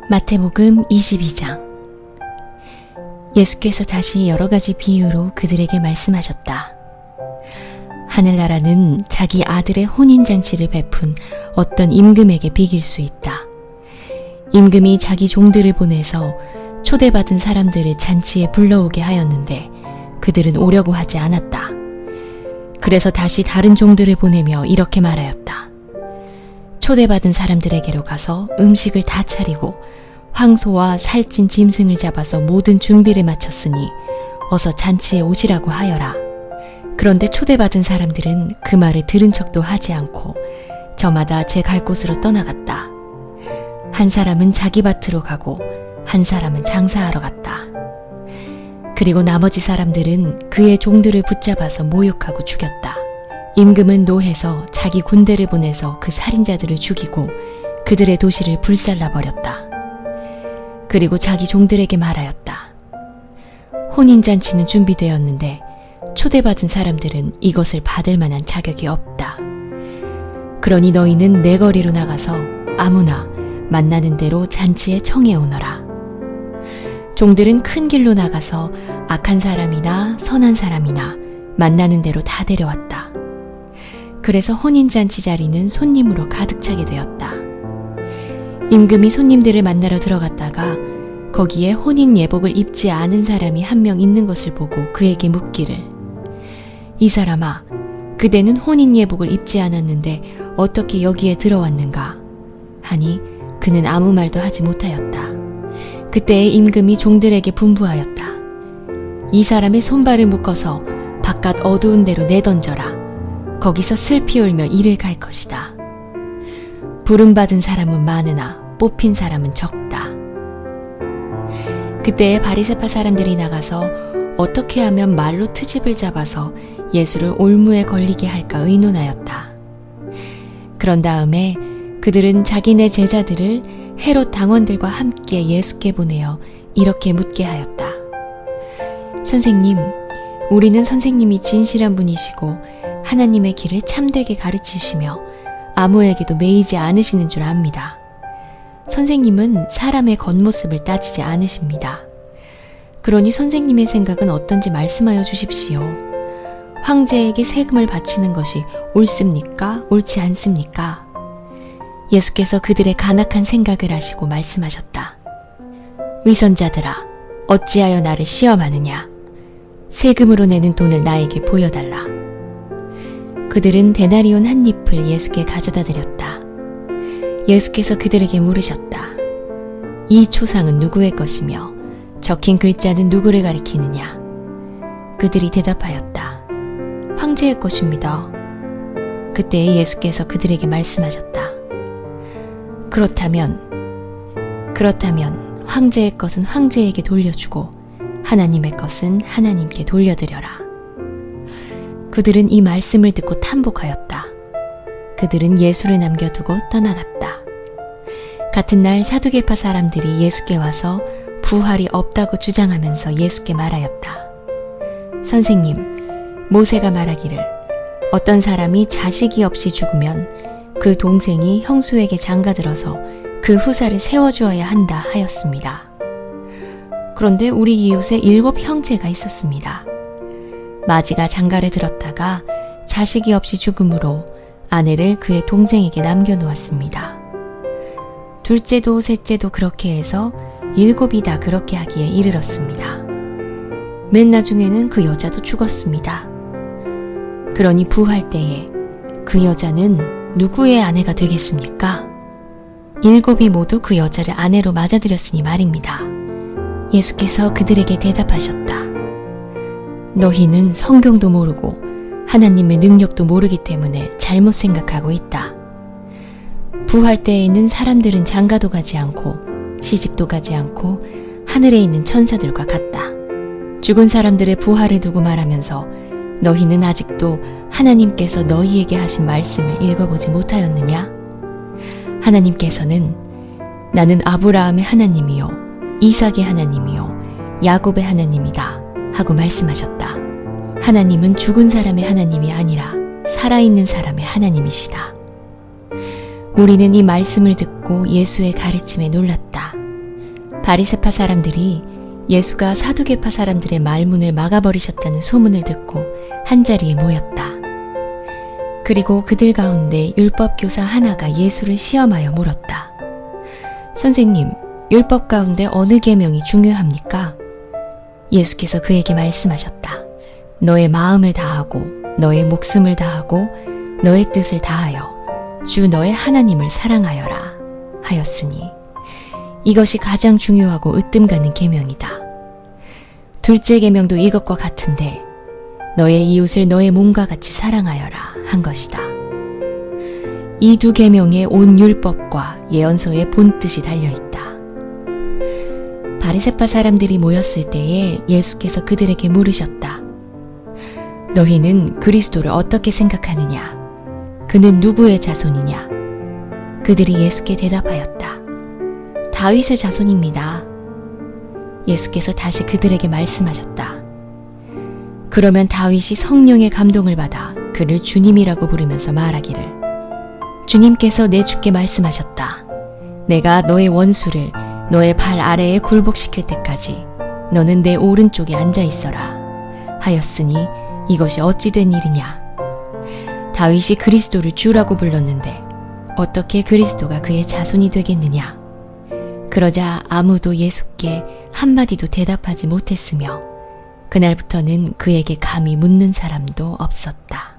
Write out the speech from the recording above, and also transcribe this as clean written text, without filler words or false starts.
마태복음 22장. 예수께서 다시 여러 가지 비유로 그들에게 말씀하셨다. 하늘나라는 자기 아들의 혼인잔치를 베푼 어떤 임금에게 비길 수 있다. 임금이 자기 종들을 보내서 초대받은 사람들을 잔치에 불러오게 하였는데 그들은 오려고 하지 않았다. 그래서 다시 다른 종들을 보내며 이렇게 말하였다. 초대받은 사람들에게로 가서 음식을 다 차리고 황소와 살찐 짐승을 잡아서 모든 준비를 마쳤으니 어서 잔치에 오시라고 하여라. 그런데 초대받은 사람들은 그 말을 들은 척도 하지 않고 저마다 제 갈 곳으로 떠나갔다. 한 사람은 자기 밭으로 가고 한 사람은 장사하러 갔다. 그리고 나머지 사람들은 그의 종들을 붙잡아서 모욕하고 죽였다. 임금은 노해서 자기 군대를 보내서 그 살인자들을 죽이고 그들의 도시를 불살라버렸다. 그리고 자기 종들에게 말하였다. 혼인잔치는 준비되었는데 초대받은 사람들은 이것을 받을 만한 자격이 없다. 그러니 너희는 내 거리로 나가서 아무나 만나는 대로 잔치에 청해 오너라. 종들은 큰 길로 나가서 악한 사람이나 선한 사람이나 만나는 대로 다 데려왔다. 그래서 혼인잔치 자리는 손님으로 가득 차게 되었다. 임금이 손님들을 만나러 들어갔다가 거기에 혼인 예복을 입지 않은 사람이 한 명 있는 것을 보고 그에게 묻기를, 이 사람아, 그대는 혼인 예복을 입지 않았는데 어떻게 여기에 들어왔는가? 하니 그는 아무 말도 하지 못하였다. 그때에 임금이 종들에게 분부하였다. 이 사람의 손발을 묶어서 바깥 어두운 데로 내던져라. 거기서 슬피 울며 이를 갈 것이다. 부름받은 사람은 많으나 뽑힌 사람은 적다. 그때에 바리새파 사람들이 나가서 어떻게 하면 말로 트집을 잡아서 예수를 올무에 걸리게 할까 의논하였다. 그런 다음에 그들은 자기네 제자들을 헤롯 당원들과 함께 예수께 보내어 이렇게 묻게 하였다. 선생님, 우리는 선생님이 진실한 분이시고 하나님의 길을 참되게 가르치시며 아무에게도 매이지 않으시는 줄 압니다. 선생님은 사람의 겉모습을 따지지 않으십니다. 그러니 선생님의 생각은 어떤지 말씀하여 주십시오. 황제에게 세금을 바치는 것이 옳습니까? 옳지 않습니까? 예수께서 그들의 간악한 생각을 아시고 말씀하셨다. 위선자들아, 어찌하여 나를 시험하느냐? 세금으로 내는 돈을 나에게 보여달라. 그들은 데나리온 한 잎을 예수께 가져다 드렸다. 예수께서 그들에게 물으셨다. 이 초상은 누구의 것이며 적힌 글자는 누구를 가리키느냐? 그들이 대답하였다. 황제의 것입니다. 그때 예수께서 그들에게 말씀하셨다. 그렇다면 황제의 것은 황제에게 돌려주고 하나님의 것은 하나님께 돌려드려라. 그들은 이 말씀을 듣고 탄복하였다. 그들은 예수를 남겨두고 떠나갔다. 같은 날 사두개파 사람들이 예수께 와서 부활이 없다고 주장하면서 예수께 말하였다. 선생님, 모세가 말하기를 어떤 사람이 자식이 없이 죽으면 그 동생이 형수에게 장가들어서 그 후사를 세워주어야 한다 하였습니다. 그런데 우리 이웃에 7 형제가 있었습니다. 마지가 장가를 들었다가 자식이 없이 죽음으로 아내를 그의 동생에게 남겨놓았습니다. 둘째도 셋째도 그렇게 해서 7이 다 그렇게 하기에 이르렀습니다. 맨 나중에는 그 여자도 죽었습니다. 그러니 부활 때에 그 여자는 누구의 아내가 되겠습니까? 7이 모두 그 여자를 아내로 맞아들였으니 말입니다. 예수께서 그들에게 대답하셨다. 너희는 성경도 모르고 하나님의 능력도 모르기 때문에 잘못 생각하고 있다. 부활 때에는 사람들은 장가도 가지 않고 시집도 가지 않고 하늘에 있는 천사들과 같다. 죽은 사람들의 부활을 두고 말하면서 너희는 아직도 하나님께서 너희에게 하신 말씀을 읽어보지 못하였느냐? 하나님께서는 나는 아브라함의 하나님이요 이삭의 하나님이요 야곱의 하나님이다 하고 말씀하셨다. 하나님은 죽은 사람의 하나님이 아니라 살아있는 사람의 하나님이시다. 우리는 이 말씀을 듣고 예수의 가르침에 놀랐다. 바리새파 사람들이 예수가 사두개파 사람들의 말문을 막아버리셨다는 소문을 듣고 한자리에 모였다. 그리고 그들 가운데 율법교사 하나가 예수를 시험하여 물었다. 선생님, 율법 가운데 어느 계명이 중요합니까? 예수께서 그에게 말씀하셨다. 너의 마음을 다하고 너의 목숨을 다하고 너의 뜻을 다하여 주 너의 하나님을 사랑하여라 하였으니 이것이 가장 중요하고 으뜸가는 계명이다. 둘째 계명도 이것과 같은데 너의 이웃을 너의 몸과 같이 사랑하여라 한 것이다. 이 두 계명에 온 율법과 예언서의 본뜻이 달려있다. 바리새파 사람들이 모였을 때에 예수께서 그들에게 물으셨다. 너희는 그리스도를 어떻게 생각하느냐? 그는 누구의 자손이냐? 그들이 예수께 대답하였다. 다윗의 자손입니다. 예수께서 다시 그들에게 말씀하셨다. 그러면 다윗이 성령의 감동을 받아 그를 주님이라고 부르면서 말하기를 주님께서 내 주께 말씀하셨다. 내가 너의 원수를 너의 발 아래에 굴복시킬 때까지 너는 내 오른쪽에 앉아 있어라 하였으니 이것이 어찌 된 일이냐? 다윗이 그리스도를 주라고 불렀는데 어떻게 그리스도가 그의 자손이 되겠느냐? 그러자 아무도 예수께 한마디도 대답하지 못했으며 그날부터는 그에게 감히 묻는 사람도 없었다.